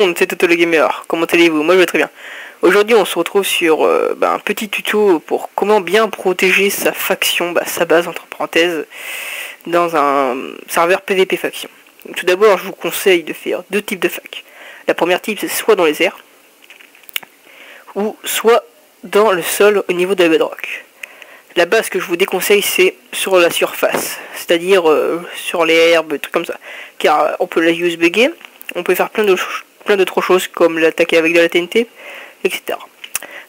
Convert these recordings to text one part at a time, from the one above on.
C'est Toto le Gamer, comment allez-vous? Moi je vais très bien. Aujourd'hui on se retrouve sur un petit tuto pour comment bien protéger sa faction, sa base entre parenthèses, dans un serveur PVP faction. Donc, tout d'abord je vous conseille de faire deux types de fac. La première type c'est soit dans les airs, ou soit dans le sol au niveau de la bedrock. La base que je vous déconseille c'est sur la surface, c'est-à-dire sur les herbes, trucs comme ça. Car on peut la use bugger, on peut faire plein d'autres choses comme l'attaquer avec de la TNT, etc.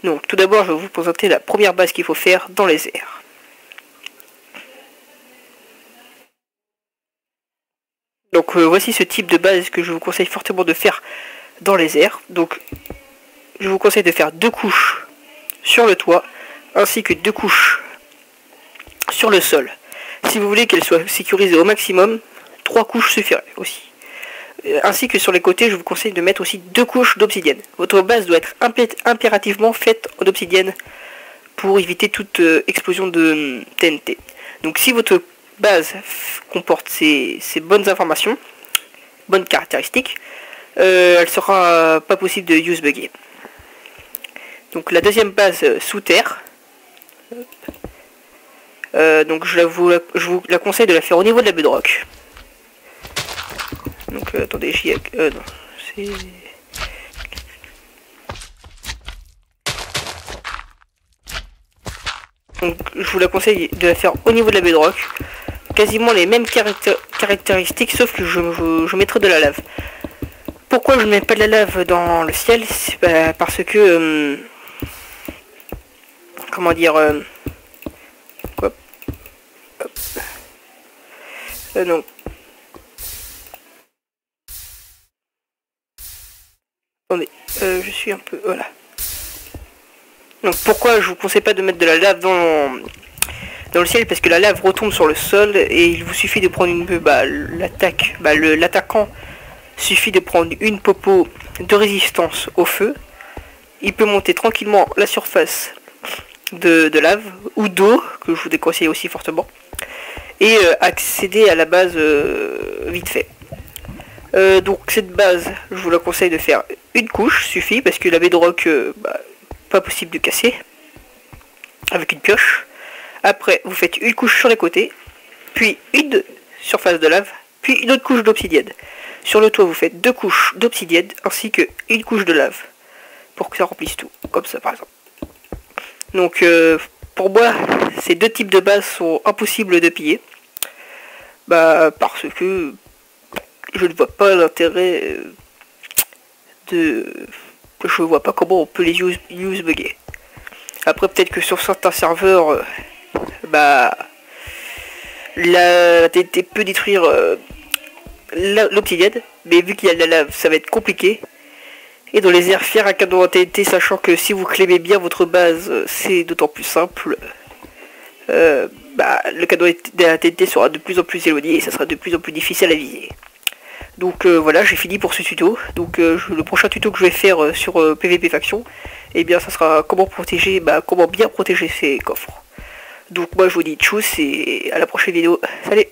Donc tout d'abord je vais vous présenter la première base qu'il faut faire dans les airs. Donc voici ce type de base que je vous conseille fortement de faire dans les airs. Donc je vous conseille de faire deux couches sur le toit ainsi que deux couches sur le sol. Si vous voulez qu'elle soit sécurisée au maximum, 3 couches suffiraient aussi. Ainsi que sur les côtés, je vous conseille de mettre aussi 2 couches d'obsidienne. Votre base doit être impérativement faite en obsidienne pour éviter toute explosion de TNT. Donc si votre base comporte ces bonnes informations, bonnes caractéristiques, elle sera pas possible de use bugger. Donc la deuxième base sous terre, donc je vous la conseille de la faire au niveau de la bedrock. Donc attendez, j'y ai... non, c'est... Donc je vous la conseille de la faire au niveau de la bedrock. Quasiment les mêmes caractéristiques, sauf que je mettrai de la lave. Pourquoi je ne mets pas de la lave dans le ciel? C'est parce que... comment dire... quoi? Non. Attendez, je suis un peu... Voilà. Donc pourquoi je vous conseille pas de mettre de la lave dans le ciel? Parce que la lave retombe sur le sol et il vous suffit de prendre une... l'attaquant suffit de prendre une popo de résistance au feu. Il peut monter tranquillement la surface de lave ou d'eau, que je vous déconseille aussi fortement, et accéder à la base vite fait. Donc cette base, je vous la conseille de faire une couche, suffit, parce que la bedrock, pas possible de casser avec une pioche. Après, vous faites une couche sur les côtés, puis une surface de lave, puis une autre couche d'obsidienne. Sur le toit, vous faites deux couches d'obsidienne, ainsi que une couche de lave, pour que ça remplisse tout, comme ça par exemple. Donc, pour moi, ces deux types de bases sont impossibles de piller, parce que je ne vois pas l'intérêt de... Je vois pas comment on peut les use bugger. Après peut-être que sur certains serveurs, la TNT peut détruire l'obsidienne, mais vu qu'il y a de la lave, ça va être compliqué. Et dans les airs, faire un cadeau en TNT, sachant que si vous clémez bien votre base, c'est d'autant plus simple. Le cadeau de la TNT sera de plus en plus éloigné et ça sera de plus en plus difficile à viser. Donc voilà, j'ai fini pour ce tuto. Donc le prochain tuto que je vais faire sur PVP Faction, et bien ça sera comment protéger, comment bien protéger ses coffres. Donc moi je vous dis tchuss et à la prochaine vidéo. Salut!